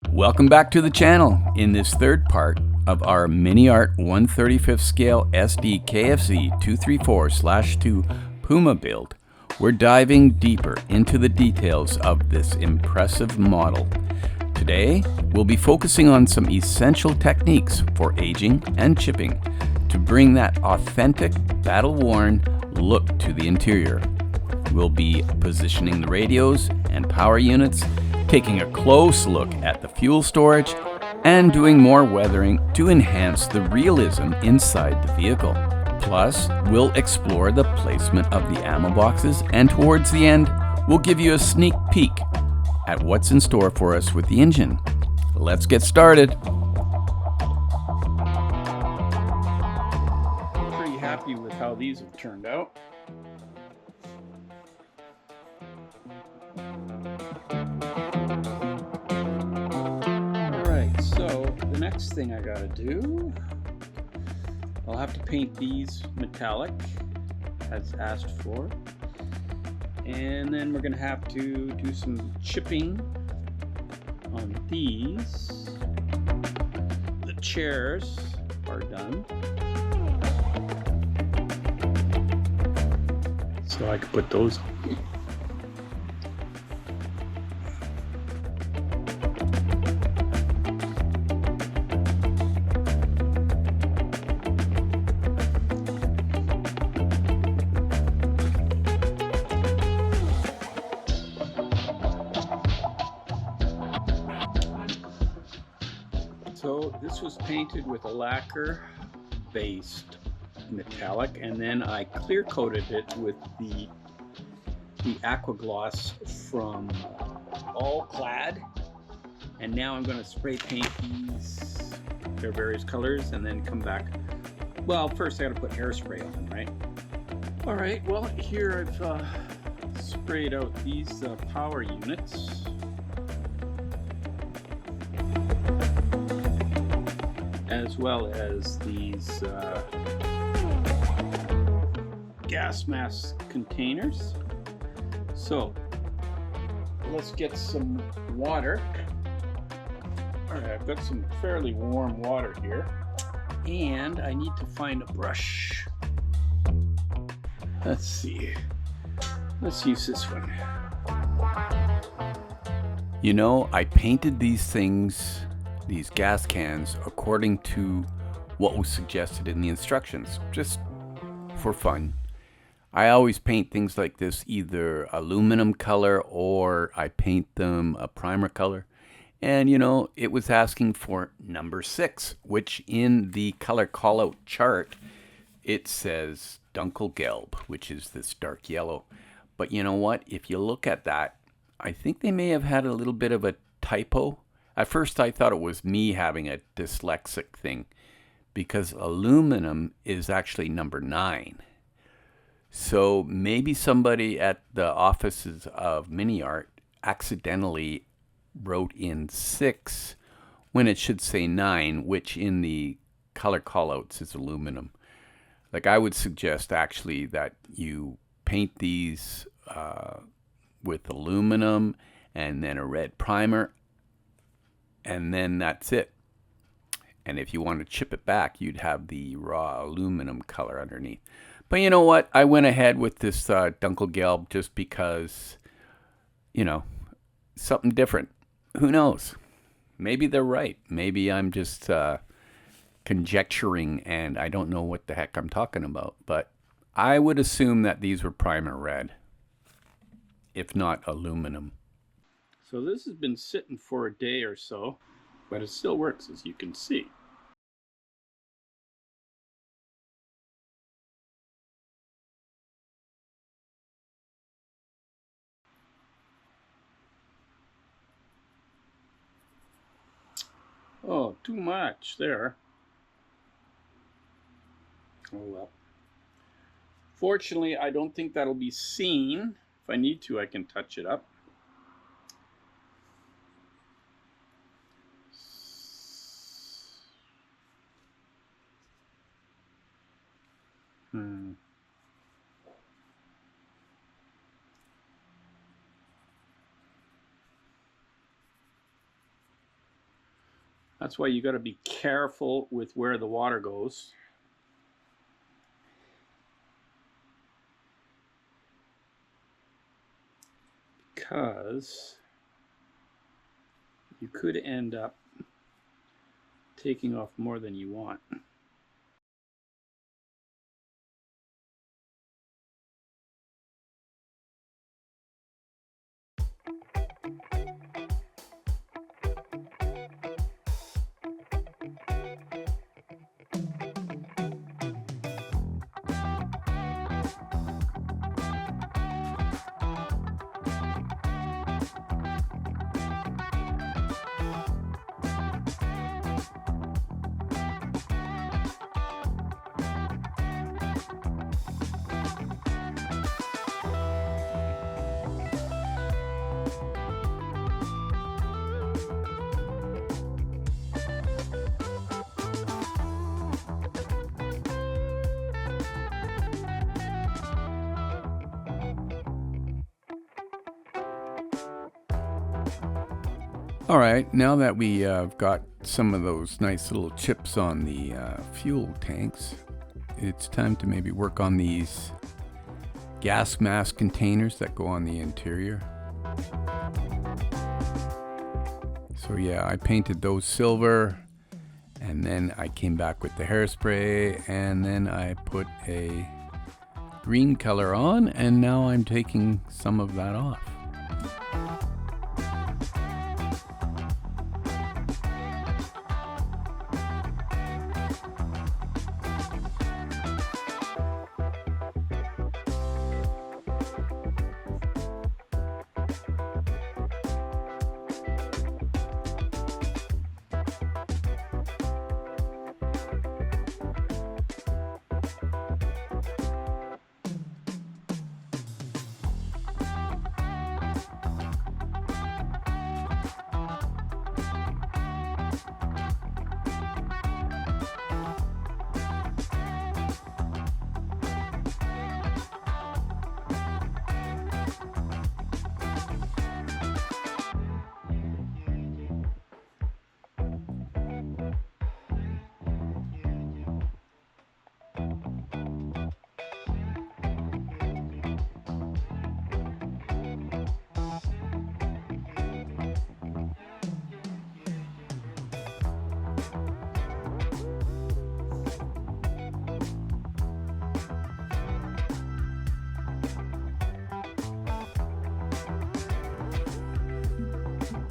Welcome back to the channel. In this third part of our MINIART 1/35th scale SDKFZ 234/2 PUMA build, we're diving deeper into the details of this impressive model. Today, we'll be focusing on some essential techniques for aging and chipping to bring that authentic, battle-worn look to the interior. We'll be positioning the radios and power units, taking a close look at the fuel storage, and doing more weathering to enhance the realism inside the vehicle. Plus, we'll explore the placement of the ammo boxes, and towards the end, we'll give you a sneak peek at what's in store for us with the engine. Let's get started. I'm pretty happy with how these have turned out. So the next thing I gotta do, I'll have to paint these metallic as asked for, and then we're gonna have to do some chipping on these. The chairs are done, so I can put those on. So this was painted with a lacquer based metallic, and then I clear coated it with the aqua gloss from All Clad, and now I'm going to spray paint these their various colors and then come back. Well, first I got to put hairspray on, right? All right, well, here I've sprayed out these power units. As well as these gas mask containers. So let's get some water. All right, I've got some fairly warm water here, and I need to find a brush. Let's see. Let's use this one. You know, I painted these things, these gas cans, according to what was suggested in the instructions, just for fun. I always paint things like this either aluminum color or I paint them a primer color. And you know, it was asking for number 6, which in the color callout chart, it says Dunkelgelb, which is this dark yellow. But you know what? If you look at that, I think they may have had a little bit of a typo. At first I thought it was me having a dyslexic thing, because aluminum is actually number 9. So maybe somebody at the offices of MINIART accidentally wrote in 6 when it should say 9, which in the color callouts is aluminum. Like, I would suggest actually that you paint these with aluminum and then a red primer, and then that's it. And if you want to chip it back, you'd have the raw aluminum color underneath. But you know what? I went ahead with this Dunkelgelb just because, you know, something different. Who knows? Maybe they're right. Maybe I'm just conjecturing and I don't know what the heck I'm talking about. But I would assume that these were primer red, if not aluminum. So this has been sitting for a day or so, but it still works, as you can see. Oh, too much there. Oh well. Fortunately, I don't think that'll be seen. If I need to, I can touch it up. That's why you got to be careful with where the water goes. Because you could end up taking off more than you want. All right, now that we got some of those nice little chips on the fuel tanks, it's time to maybe work on these gas mask containers that go on the interior. So yeah, I painted those silver, and then I came back with the hairspray, and then I put a green color on, and now I'm taking some of that off.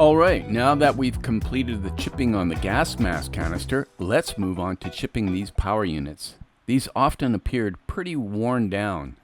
Alright, now that we've completed the chipping on the gas mask canister, let's move on to chipping these power units. These often appeared pretty worn down.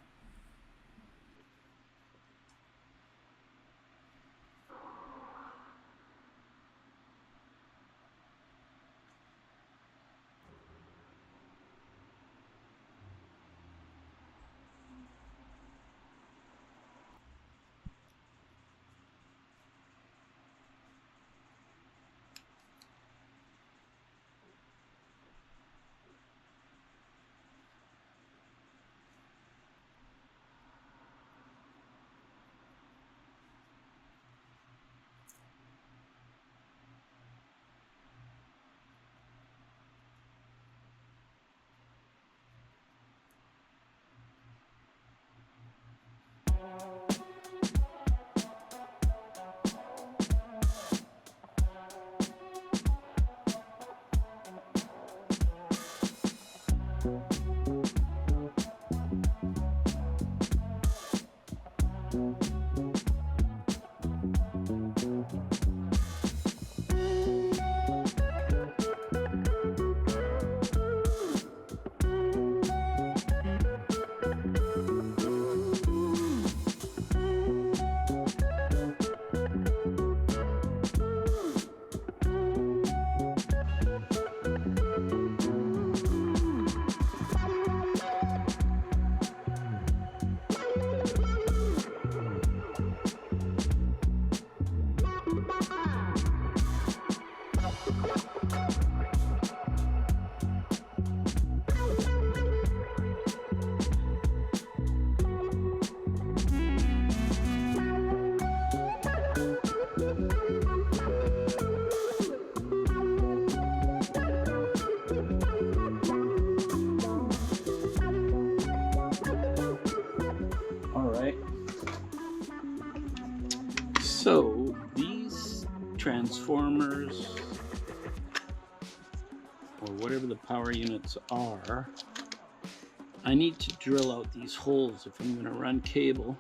So these transformers, or whatever the power units are, I need to drill out these holes if I'm going to run cable.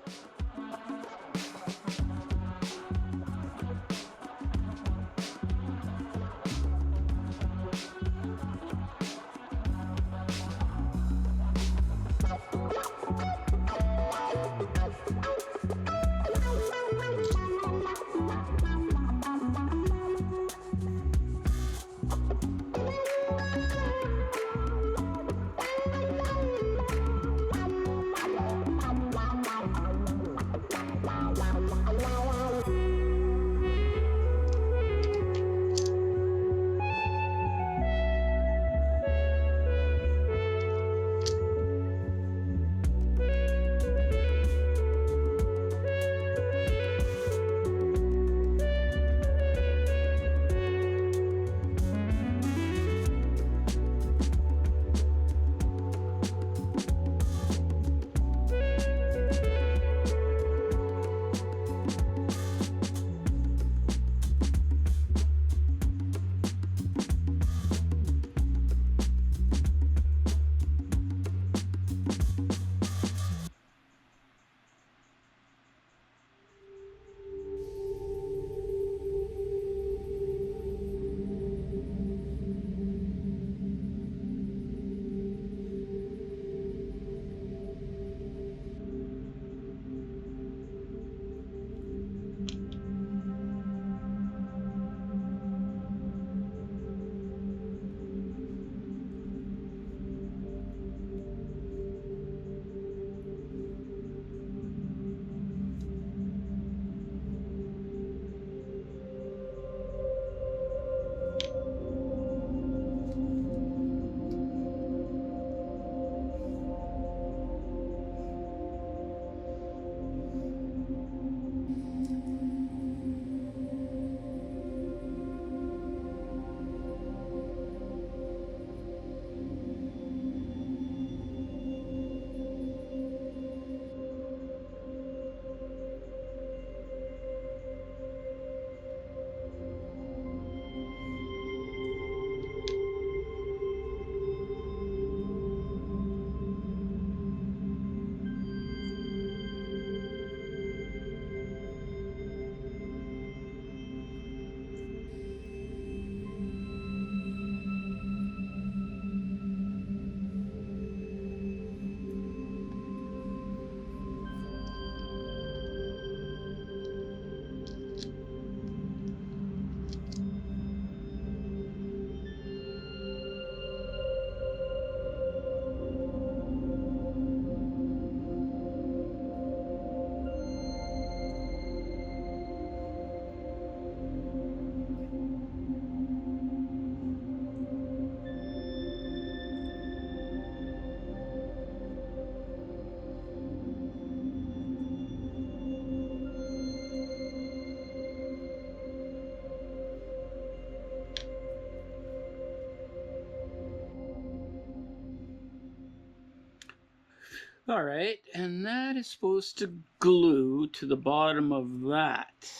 All right, and that is supposed to glue to the bottom of that.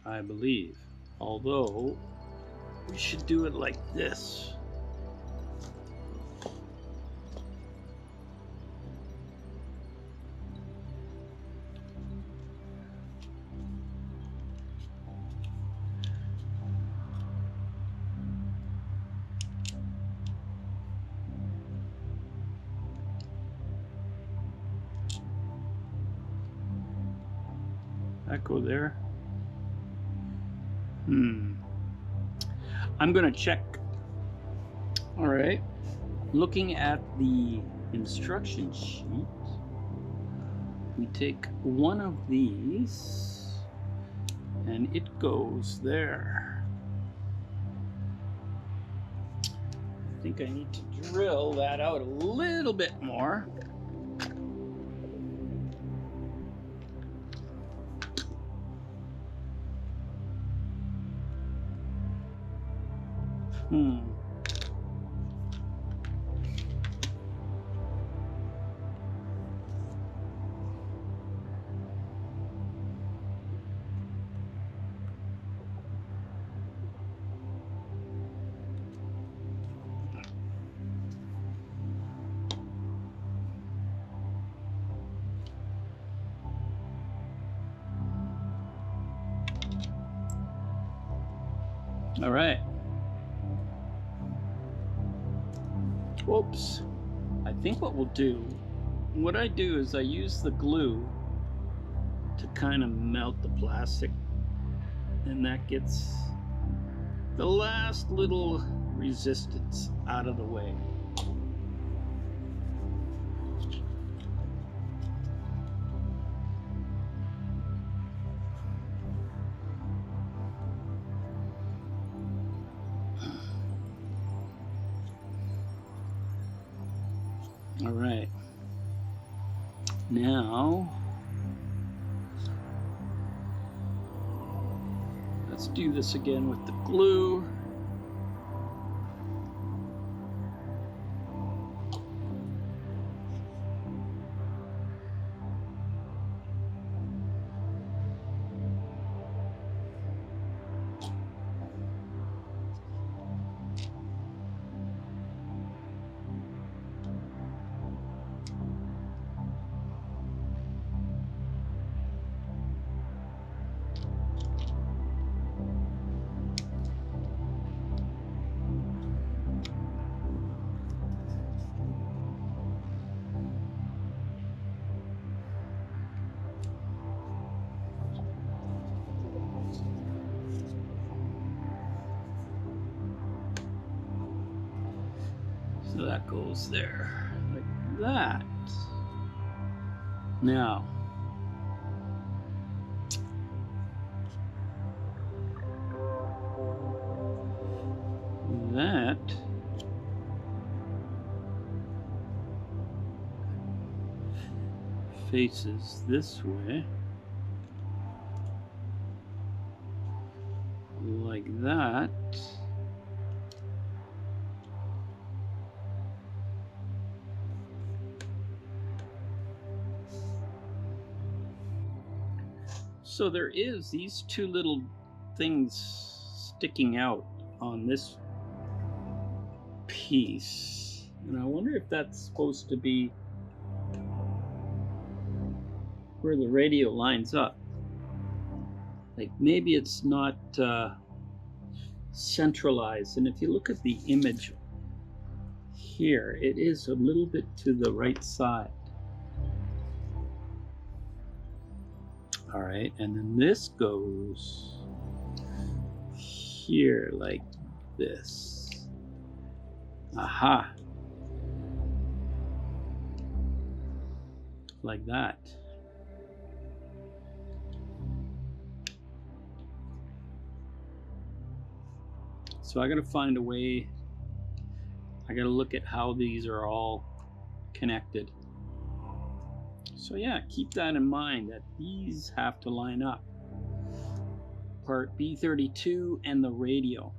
I believe. Although, we should do it like this. That go there. I'm gonna check. All right, looking at the instruction sheet, we take one of these and it goes there. I think I need to drill that out a little bit more. All right. Oops. I think what I do is I use the glue to kind of melt the plastic, and that gets the last little resistance out of the way. All right. Now, let's do this again with the glue. So that goes there, like that. Now, that faces this way, like that. So there is these two little things sticking out on this piece, and I wonder if that's supposed to be where the radio lines up. Like maybe it's not centralized, and if you look at the image here, it is a little bit to the right side. All right, and then this goes here like this. Aha. Like that. So I gotta find a way, I gotta look at how these are all connected. So yeah, keep that in mind that these have to line up. Part B32 and the radio.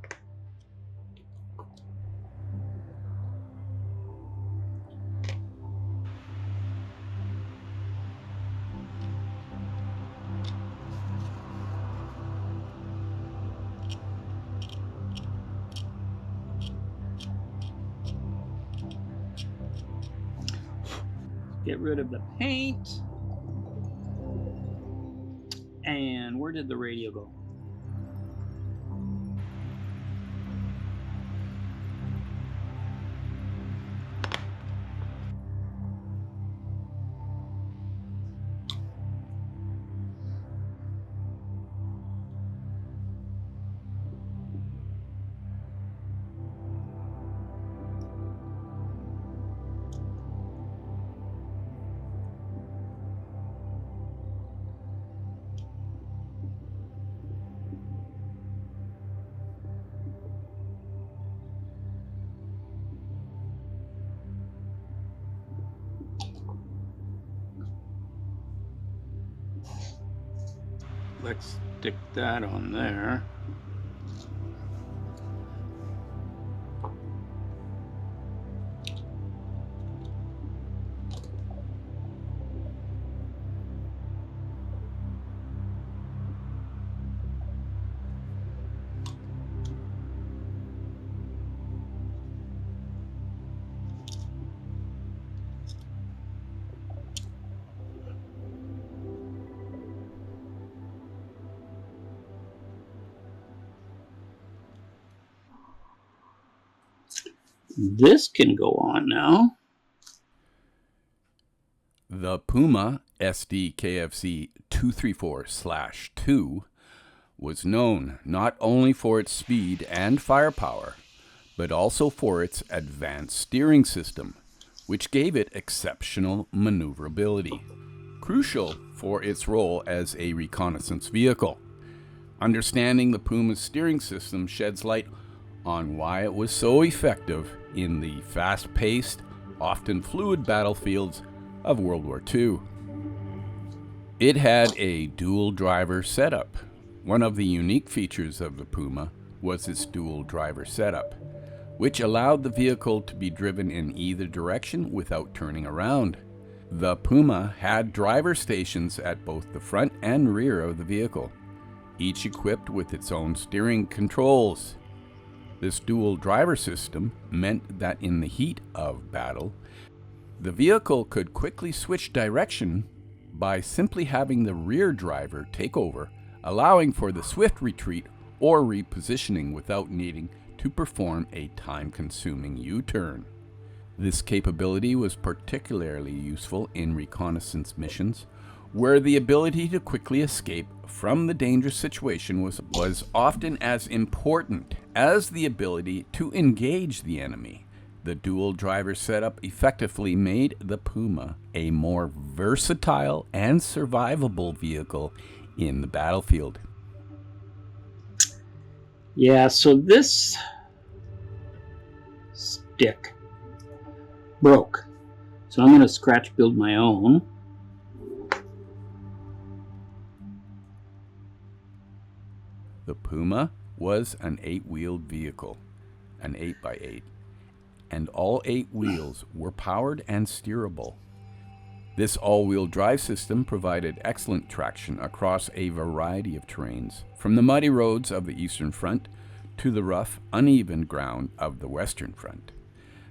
Get rid of the paint. And where did the radio go? Let's stick that on there. This can go on now. The PUMA SDKFZ 234/2 was known not only for its speed and firepower, but also for its advanced steering system, which gave it exceptional maneuverability, crucial for its role as a reconnaissance vehicle. Understanding the PUMA's steering system sheds light on why it was so effective in the fast-paced, often fluid battlefields of World War II. It had a dual driver setup. One of the unique features of the PUMA was its dual driver setup, which allowed the vehicle to be driven in either direction without turning around. The PUMA had driver stations at both the front and rear of the vehicle, each equipped with its own steering controls. This dual driver system meant that in the heat of battle, the vehicle could quickly switch direction by simply having the rear driver take over, allowing for the swift retreat or repositioning without needing to perform a time-consuming U-turn. This capability was particularly useful in reconnaissance missions, where the ability to quickly escape from the dangerous situation was often as important as the ability to engage the enemy. The dual driver setup effectively made the PUMA a more versatile and survivable vehicle in the battlefield. Yeah, so this stick broke. So I'm going to scratch build my own. The PUMA was an 8-wheeled vehicle, an 8x8, and all 8 wheels were powered and steerable. This all-wheel drive system provided excellent traction across a variety of terrains, from the muddy roads of the Eastern Front to the rough, uneven ground of the Western Front.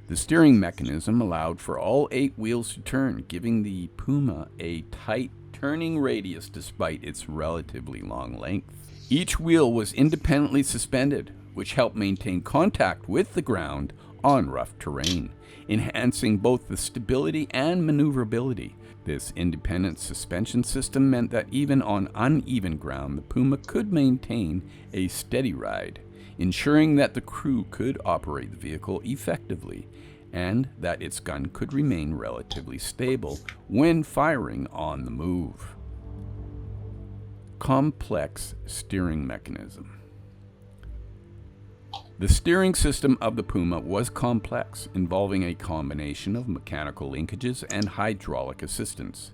The steering mechanism allowed for all 8 wheels to turn, giving the PUMA a tight turning radius despite its relatively long length. Each wheel was independently suspended, which helped maintain contact with the ground on rough terrain, enhancing both the stability and maneuverability. This independent suspension system meant that even on uneven ground, the PUMA could maintain a steady ride, ensuring that the crew could operate the vehicle effectively and that its gun could remain relatively stable when firing on the move. Complex steering mechanism. The steering system of the PUMA was complex, involving a combination of mechanical linkages and hydraulic assistance.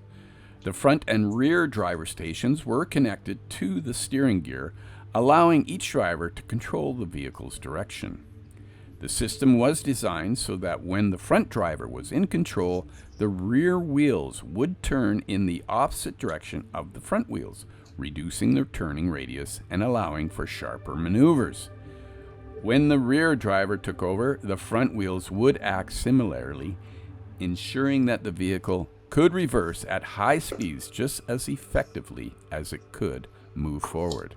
The front and rear driver stations were connected to the steering gear, allowing each driver to control the vehicle's direction. The system was designed so that when the front driver was in control, the rear wheels would turn in the opposite direction of the front wheels, reducing their turning radius and allowing for sharper maneuvers. When the rear driver took over, the front wheels would act similarly, ensuring that the vehicle could reverse at high speeds just as effectively as it could move forward.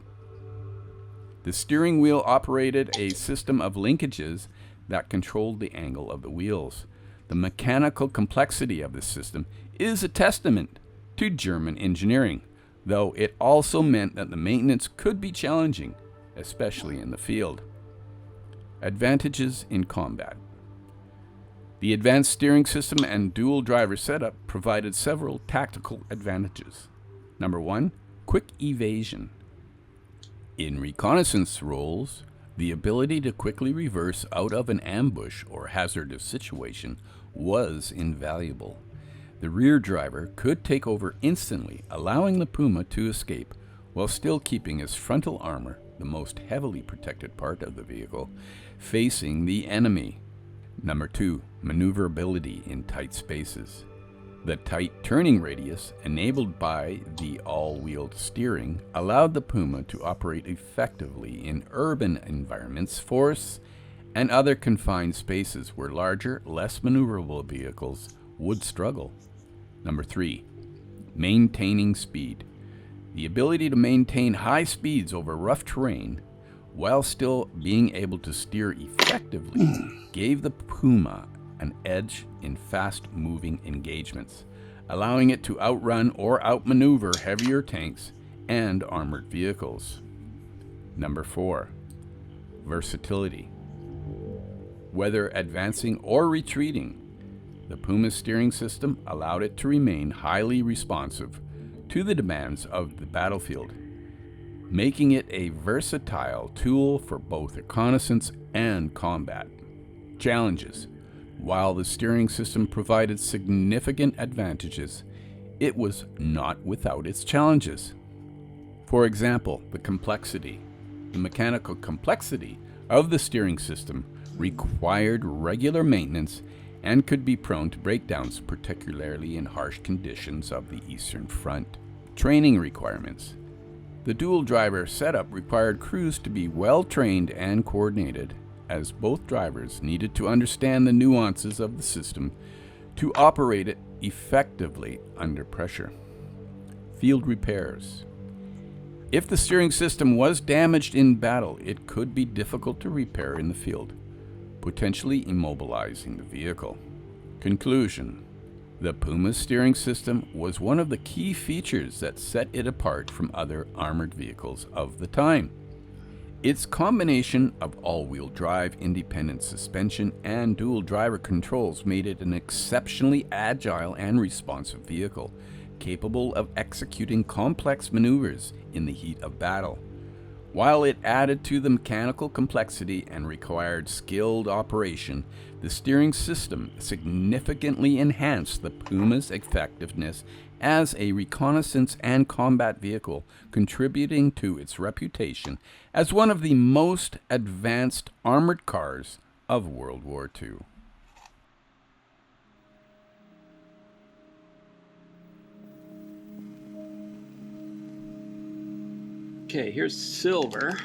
The steering wheel operated a system of linkages that controlled the angle of the wheels. The mechanical complexity of this system is a testament to German engineering, though it also meant that the maintenance could be challenging, especially in the field. Advantages in combat. The advanced steering system and dual driver setup provided several tactical advantages. Number 1, quick evasion. In reconnaissance roles, the ability to quickly reverse out of an ambush or hazardous situation was invaluable. The rear driver could take over instantly, allowing the PUMA to escape while still keeping his frontal armor, the most heavily protected part of the vehicle, facing the enemy. Number 2, maneuverability in tight spaces. The tight turning radius, enabled by the all-wheeled steering, allowed the PUMA to operate effectively in urban environments, forests, and other confined spaces where larger, less maneuverable vehicles would struggle. Number 3, maintaining speed. The ability to maintain high speeds over rough terrain while still being able to steer effectively, gave the PUMA an edge in fast-moving engagements, allowing it to outrun or outmaneuver heavier tanks and armored vehicles. Number 4, versatility. Whether advancing or retreating, the PUMA's steering system allowed it to remain highly responsive to the demands of the battlefield, making it a versatile tool for both reconnaissance and combat. Challenges. While the steering system provided significant advantages, it was not without its challenges. For example, the complexity. The mechanical complexity of the steering system required regular maintenance and could be prone to breakdowns, particularly in harsh conditions of the Eastern Front. Training requirements. The dual driver setup required crews to be well trained and coordinated, as both drivers needed to understand the nuances of the system to operate it effectively under pressure. Field repairs. If the steering system was damaged in battle, it could be difficult to repair in the field, potentially immobilizing the vehicle. Conclusion. The PUMA's steering system was one of the key features that set it apart from other armored vehicles of the time. Its combination of all-wheel drive, independent suspension, and dual driver controls made it an exceptionally agile and responsive vehicle, capable of executing complex maneuvers in the heat of battle. While it added to the mechanical complexity and required skilled operation, the steering system significantly enhanced the PUMA's effectiveness as a reconnaissance and combat vehicle, contributing to its reputation as one of the most advanced armored cars of World War II. Okay, here's silver.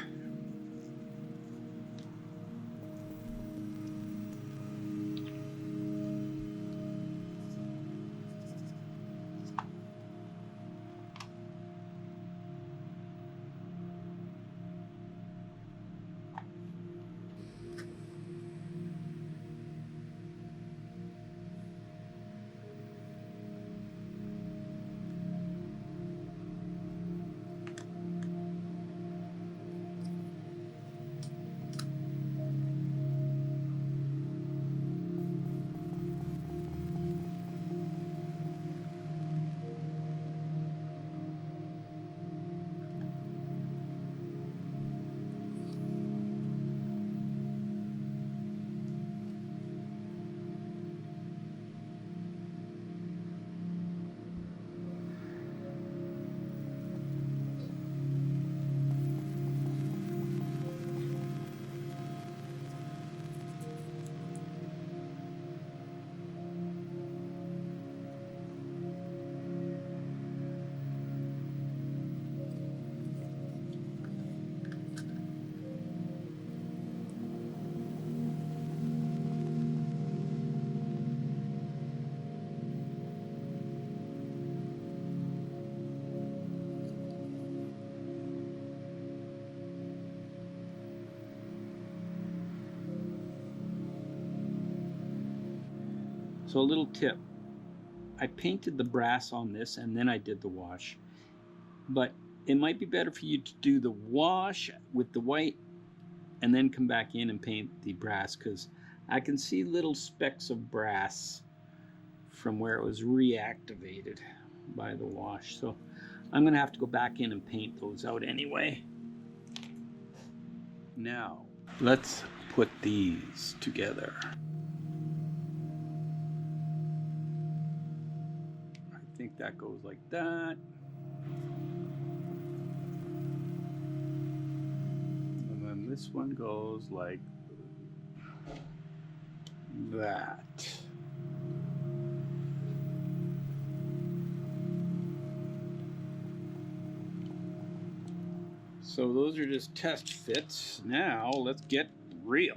So a little tip, I painted the brass on this and then I did the wash, but it might be better for you to do the wash with the white and then come back in and paint the brass, because I can see little specks of brass from where it was reactivated by the wash. So I'm gonna have to go back in and paint those out anyway. Now let's put these together. I think that goes like that. And then this one goes like that. So those are just test fits. Now let's get real.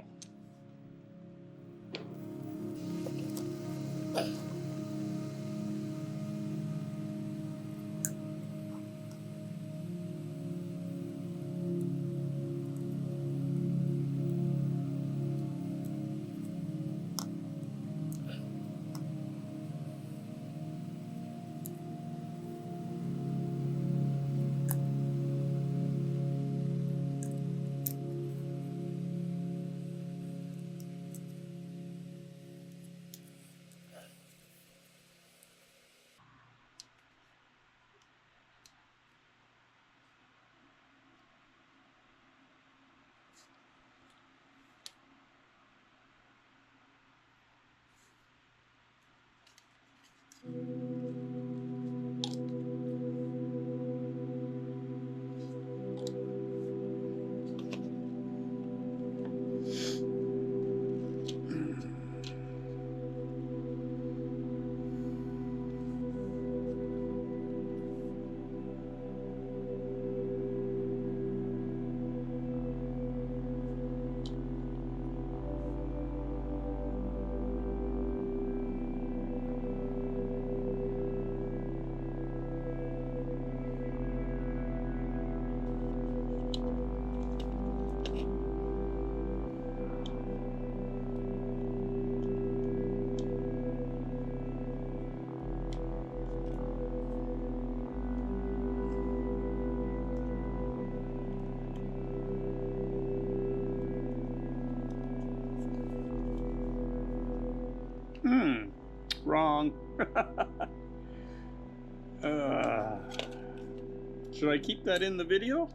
Wrong. Should I keep that in the video?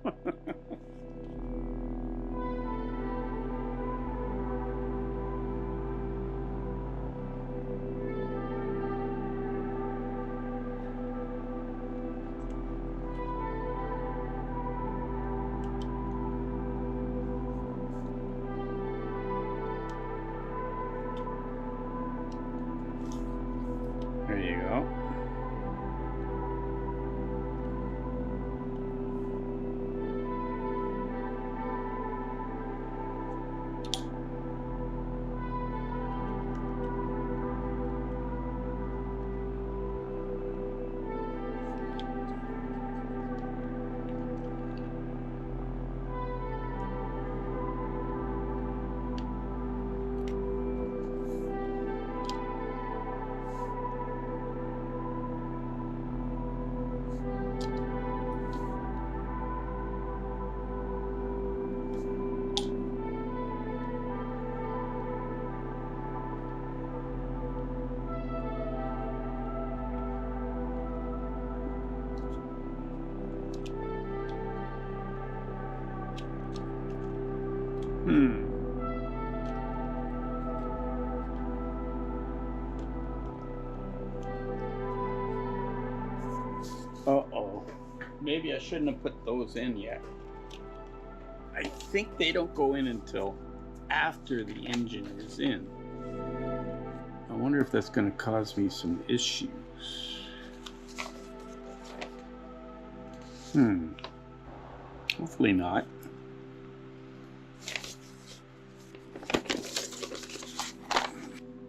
There you go. Uh-oh. Maybe I shouldn't have put those in yet. I think they don't go in until after the engine is in. I wonder if that's going to cause me some issues. Hopefully not.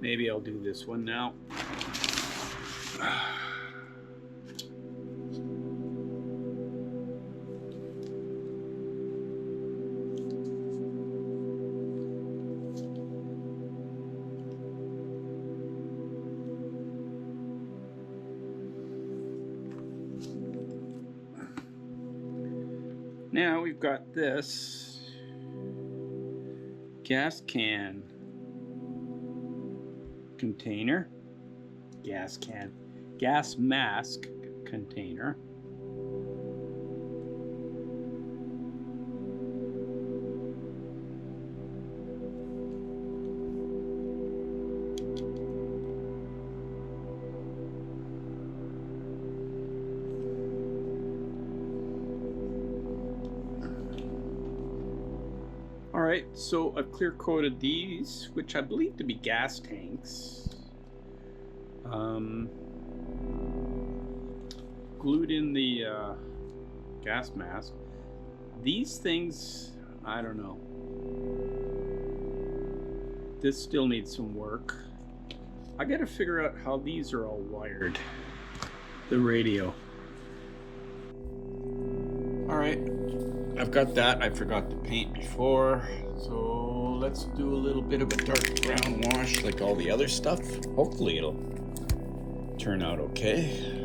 Maybe I'll do this one now. Now we've got this gas can container, gas mask container. Alright, so I've clear coated these, which I believe to be gas tanks. Glued in the gas mask. These things, I don't know. This still needs some work. I gotta figure out how these are all wired. The radio. Alright. I've got that. I forgot to paint before, so let's do a little bit of a dark brown wash like all the other stuff. Hopefully it'll turn out okay.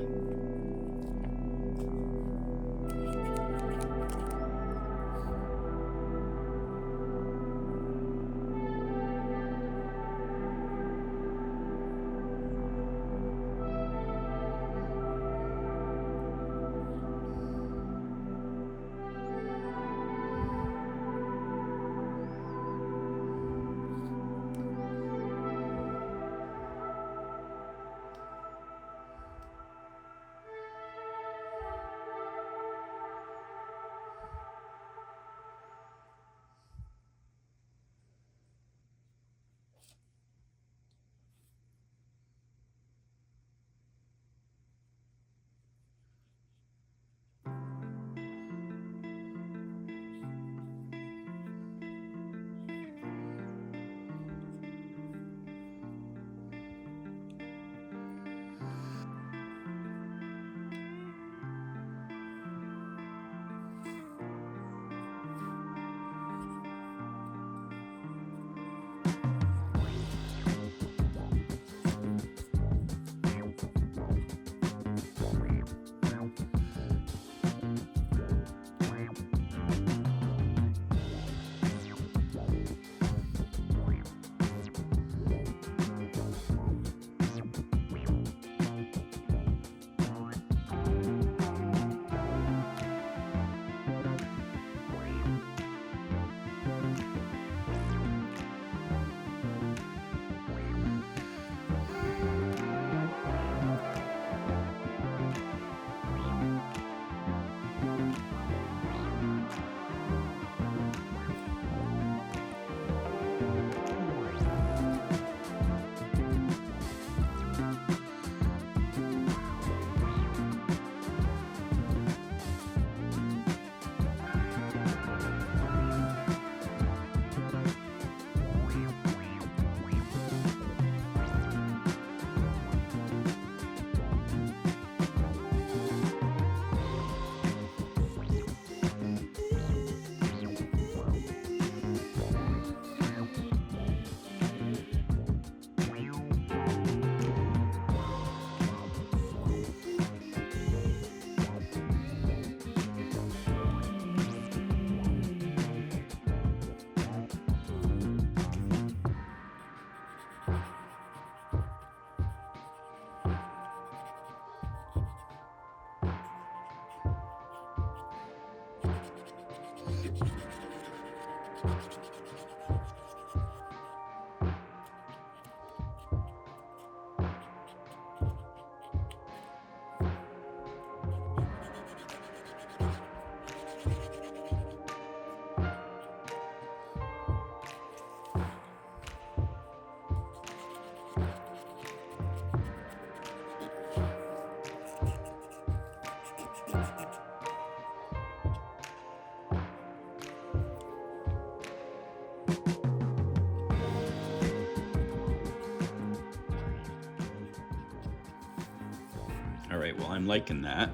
All right, well, I'm liking that.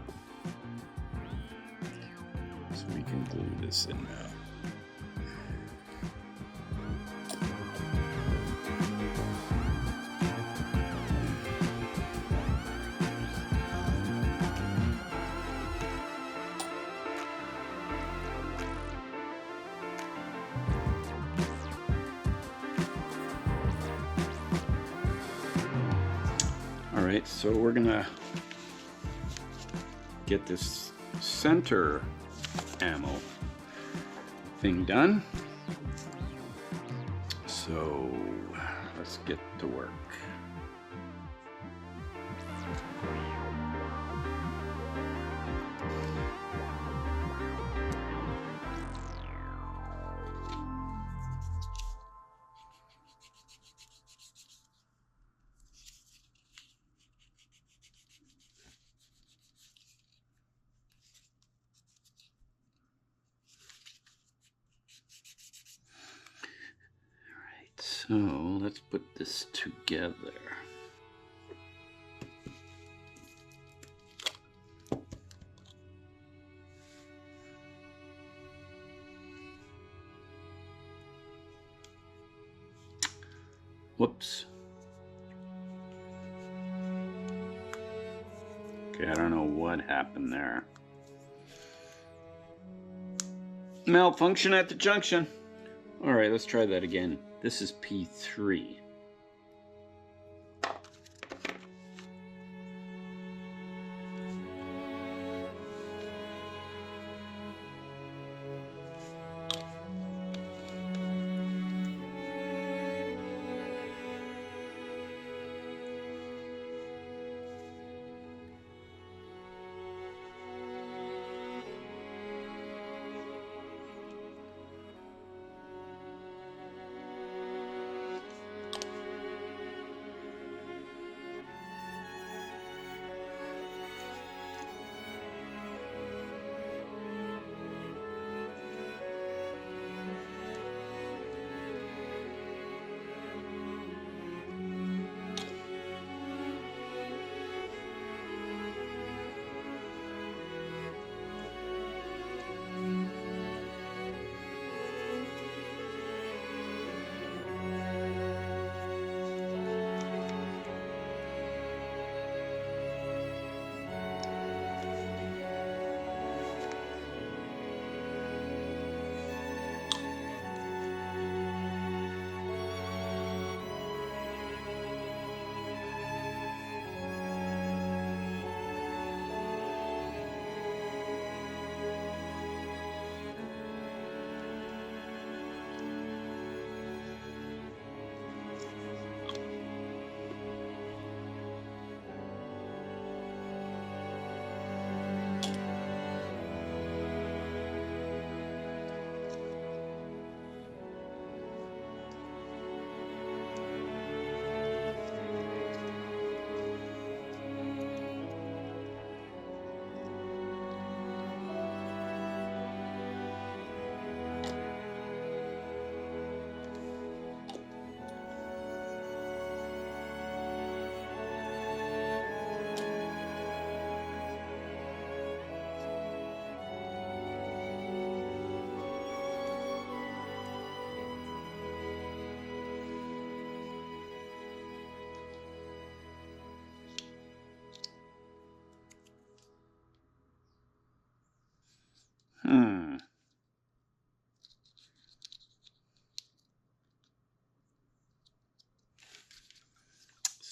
So we can glue this in now. All right, so we're gonna get this center ammo thing done. So let's get to work. So let's put this together. Whoops. Okay, I don't know what happened there. Malfunction at the junction. All right, let's try that again. This is P3.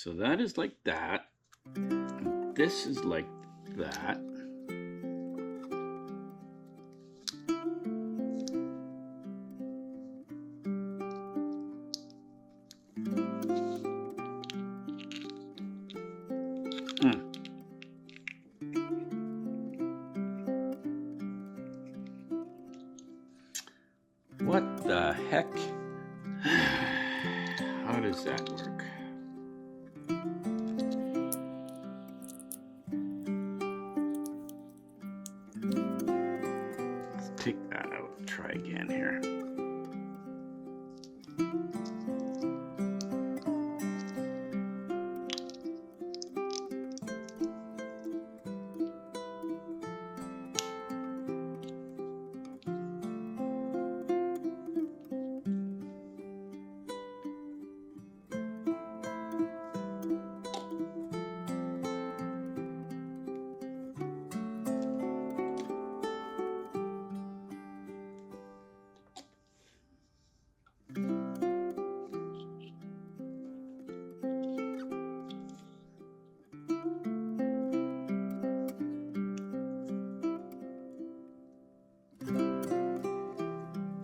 So that is like that. This is like that. What the heck? How does that work? Let's take that out and try again here.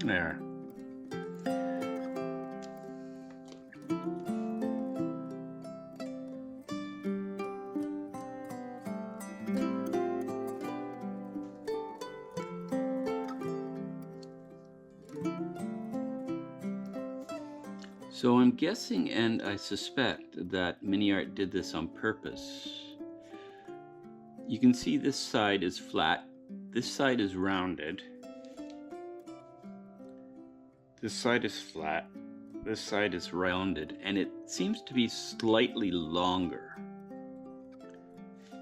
There. So I'm guessing, and I suspect, that MINIART did this on purpose. You can see this side is flat, this side is rounded, this side is flat, this side is rounded, and it seems to be slightly longer.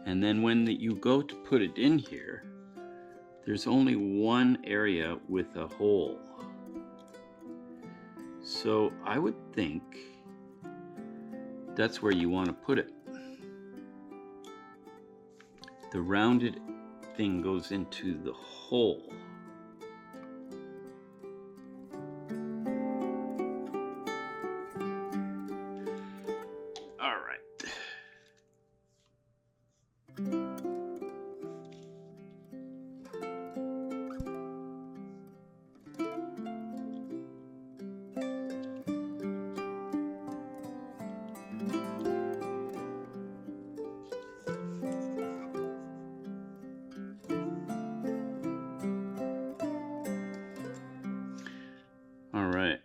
And then when you go to put it in here, there's only one area with a hole. So I would think that's where you want to put it. The rounded thing goes into the hole. All right. All right.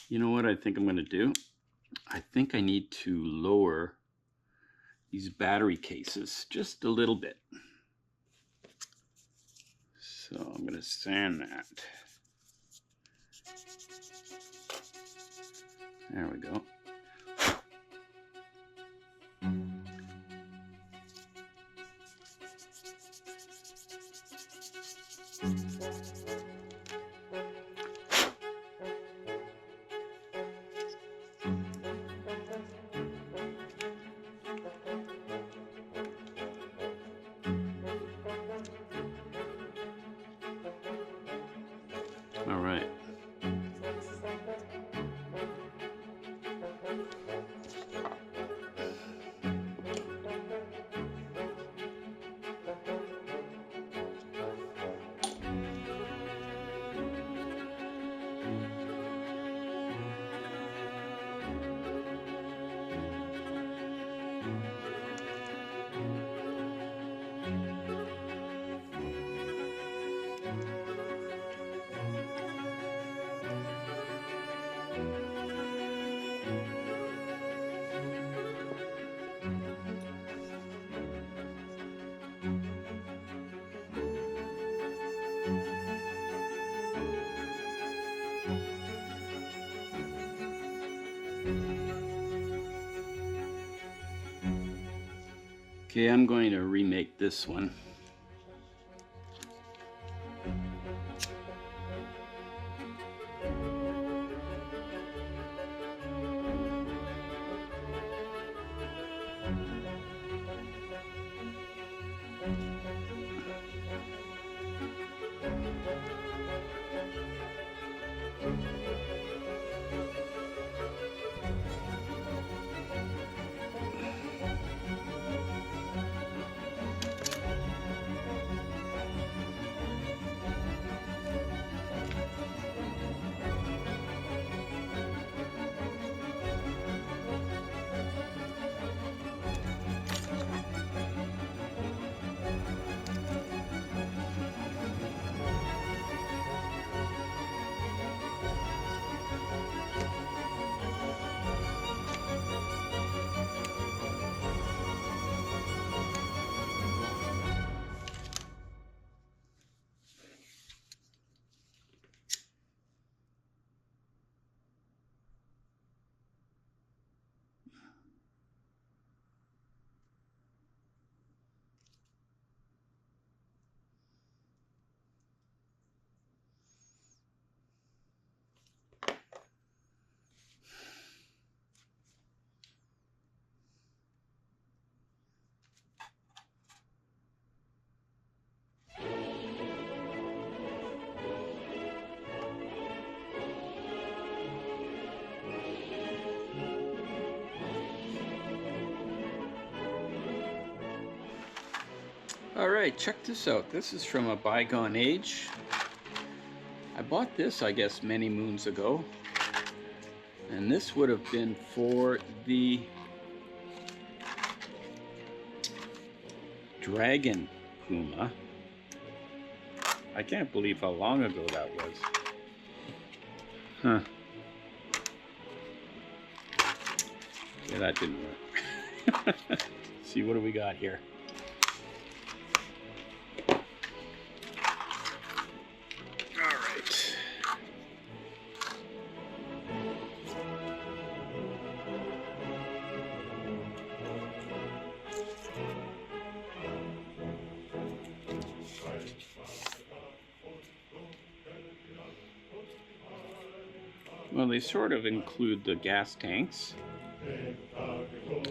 You know what I think I'm going to do? I think I need to lower these battery cases just a little bit. So I'm going to sand that. There we go. All right. Okay, I'm going to remake this one. All right, check this out. This is from a bygone age. I bought this, I guess, many moons ago. And this would have been for the Dragon Puma. I can't believe how long ago that was. Huh. Yeah, that didn't work. See, what do we got here? All right. Well, they sort of include the gas tanks,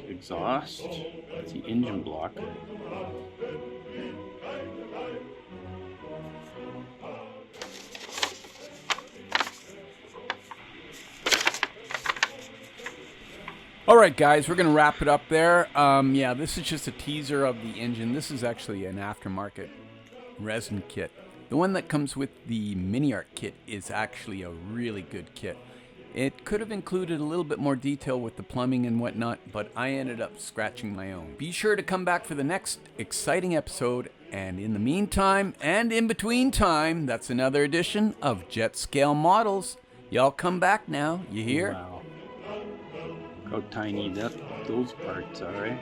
exhaust, the engine block. All right, guys, we're going to wrap it up there. Yeah, this is just a teaser of the engine. This is actually an aftermarket resin kit. The one that comes with the MINIART kit is actually a really good kit. It could have included a little bit more detail with the plumbing and whatnot, but I ended up scratching my own. Be sure to come back for the next exciting episode, and in the meantime, and in between time, that's another edition of Jet Scale Models. Y'all come back now, you hear? Wow. Look how tiny those parts are, eh?